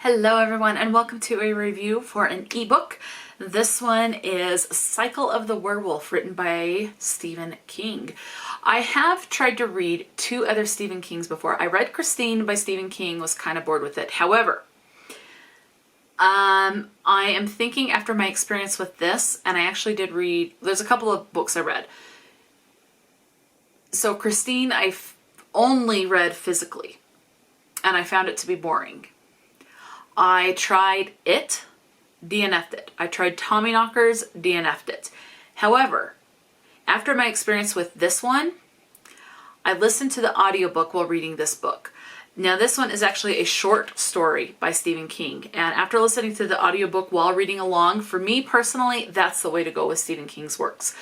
Hello everyone and welcome to a review for an ebook. This one is Cycle of the Werewolf, written by Stephen King. I have tried to read two other Stephen Kings before. I read Christine by Stephen King, was kind of bored with it. However, I am thinking after my experience with this, and I actually did read, there's a couple of books I read. So Christine I've only read physically and I found it to be boring. I tried it, DNF'd it. I tried Tommyknockers, DNF'd it. However, after my experience with this one, I listened to the audiobook while reading this book. Now this one is actually a short story by Stephen King, and after listening to the audiobook while reading along, for me personally, that's the way to go with Stephen King's works.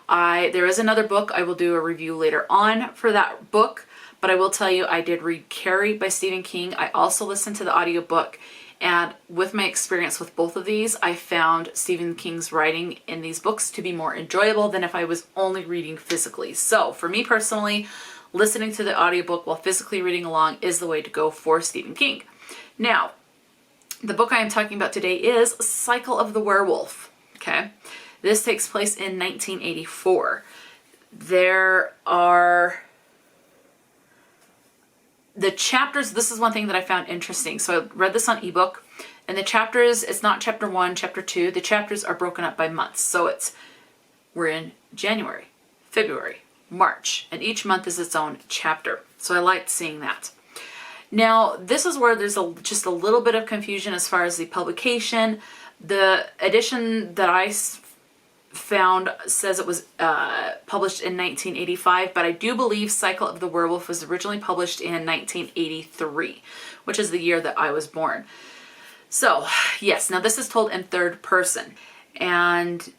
There is another book, I will do a review later on for that book, but I will tell you I did read Carrie by Stephen King. I also listened to the audiobook. And with my experience with both of these, I found Stephen King's writing in these books to be more enjoyable than if I was only reading physically. So for me personally, listening to the audiobook while physically reading along is the way to go for Stephen King. Now, the book I am talking about today is Cycle of the Werewolf. Okay, this takes place in 1984. There are the chapters, this is one thing that I found interesting. So I read this on ebook, and the chapters, it's not chapter 1, chapter 2. The chapters are broken up by months. So we're in January, February, March, and each month is its own chapter. So I liked seeing that. Now, this is where there's just a little bit of confusion as far as the publication. The edition that I found says it was published in 1985, but I do believe Cycle of the Werewolf was originally published in 1983, which is the year that I was born. So yes, now this is told in third person, and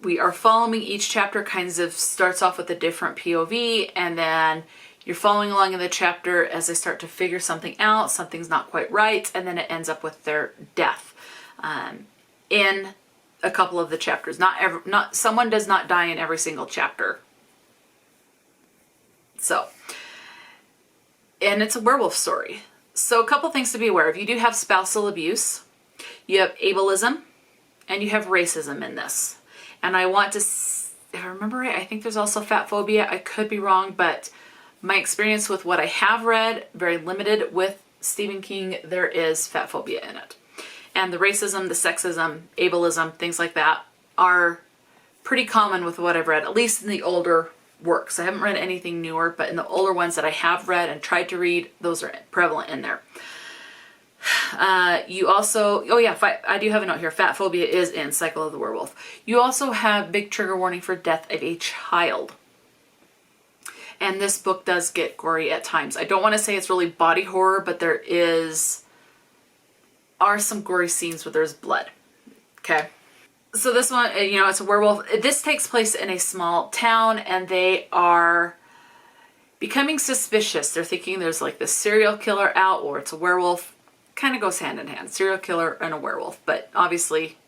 we are following each chapter. Kinds of starts off with a different POV, and then you're following along in the chapter as they start to figure something out, something's not quite right, and then it ends up with their death in a couple of the chapters. Someone does not die in every single chapter. So, and it's a werewolf story. So a couple things to be aware of. You do have spousal abuse, you have ableism, and you have racism in this. And I want to, if I remember right, I think there's also fat phobia. I could be wrong, but my experience with what I have read, very limited with Stephen King, there is fat phobia in it. And the racism, the sexism, ableism, things like that are pretty common with what I've read, at least in the older works. I haven't read anything newer, but in the older ones that I have read and tried to read, those are prevalent in there. You also, oh yeah, I do have a note here. Fat phobia is in Cycle of the Werewolf. You also have big trigger warning for death of a child. And this book does get gory at times. I don't want to say it's really body horror, but there are some gory scenes where there's blood. Okay. So this one, it's a werewolf. This takes place in a small town, and they are becoming suspicious. They're thinking there's like this serial killer out, or it's a werewolf. Kind of goes hand in hand. Serial killer and a werewolf. But obviously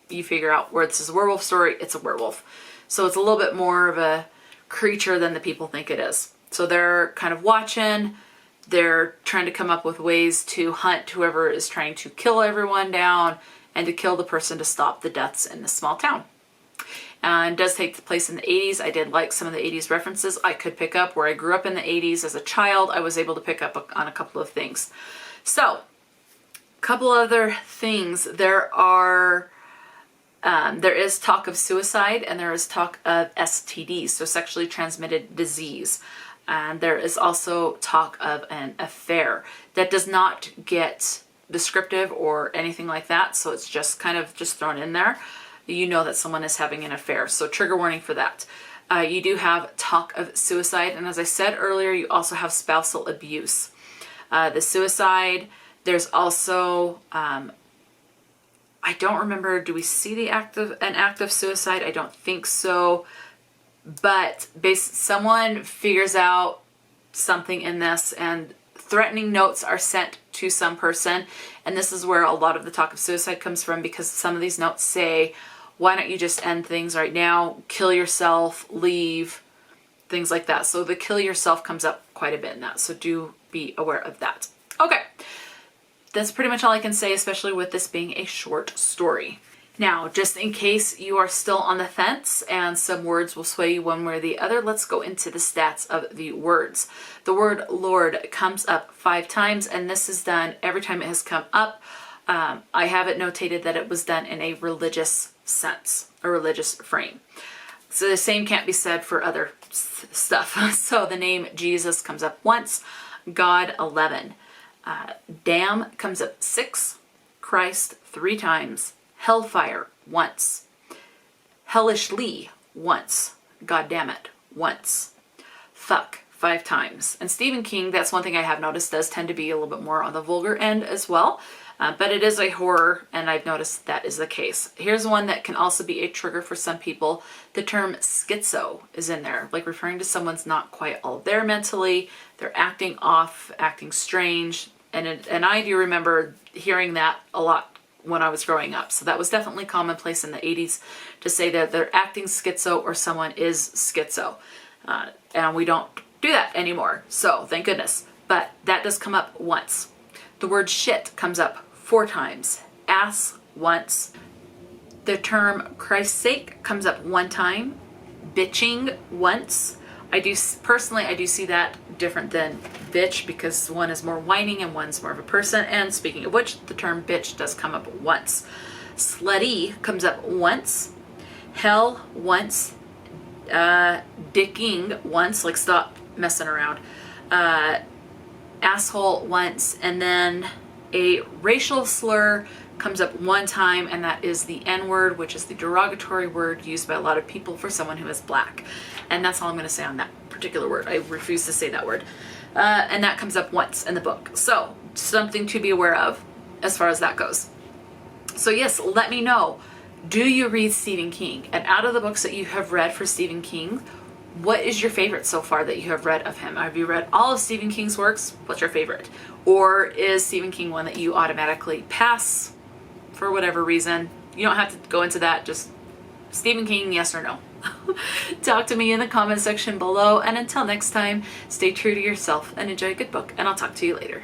you figure out where this is a werewolf story, it's a werewolf. So it's a little bit more of a creature than the people think it is. So they're kind of watching. They're trying to come up with ways to hunt whoever is trying to kill everyone down and to kill the person to stop the deaths in this small town. And it does take place in the 80s. I did like some of the 80s references I could pick up. Where I grew up in the 80s as a child, I was able to pick up on a couple of things. So, a couple other things. There is talk of suicide, and there is talk of STDs, so sexually transmitted disease. And there is also talk of an affair that does not get descriptive or anything like that. So it's just kind of just thrown in there. You know that someone is having an affair. So trigger warning for that. You do have talk of suicide. And as I said earlier, you also have spousal abuse. The suicide, there's also, I don't remember, do we see an act of suicide? I don't think so. But someone figures out something in this, and threatening notes are sent to some person. And this is where a lot of the talk of suicide comes from, because some of these notes say, why don't you just end things right now? Kill yourself, leave, things like that. So the kill yourself comes up quite a bit in that. So do be aware of that. Okay. that's pretty much all I can say, especially with this being a short story. Now, just in case you are still on the fence and some words will sway you one way or the other, let's go into the stats of the words. The word Lord comes up 5 times, and this is done every time it has come up. I have it notated that it was done in a religious sense, a religious frame. So the same can't be said for other stuff. So the name Jesus comes up once, God 11. Damn comes up 6, Christ 3 times, hellfire once, hellishly once, God damn it once, fuck 5 times. And Stephen King, that's one thing I have noticed, does tend to be a little bit more on the vulgar end as well. But it is a horror, and I've noticed that is the case. Here's one that can also be a trigger for some people. The term schizo is in there, like referring to someone's not quite all there mentally. They're acting off, acting strange. And I do remember hearing that a lot when I was growing up. So that was definitely commonplace in the 80s to say that they're acting schizo or someone is schizo. And we don't do that anymore. So thank goodness. But that does come up once. The word shit comes up 4 times. Ass once. The term Christ's sake comes up 1 time. Bitching once. I do see that different than bitch, because one is more whining and one's more of a person. And speaking of which, the term bitch does come up once. Slutty comes up once. Hell once. Dicking once, like stop messing around. Asshole once. And then a racial slur comes up 1 time, and that is the N-word, which is the derogatory word used by a lot of people for someone who is black. And that's all I'm going to say on that particular word. I refuse to say that word. And that comes up once in the book. So something to be aware of as far as that goes. So yes, let me know. Do you read Stephen King? And out of the books that you have read for Stephen King, what is your favorite so far that you have read of him? Have you read all of Stephen King's works? What's your favorite? Or is Stephen King one that you automatically pass for whatever reason? You don't have to go into that. Just Stephen King, yes or no. Talk to me in the comment section below. And until next time, stay true to yourself and enjoy a good book. And I'll talk to you later.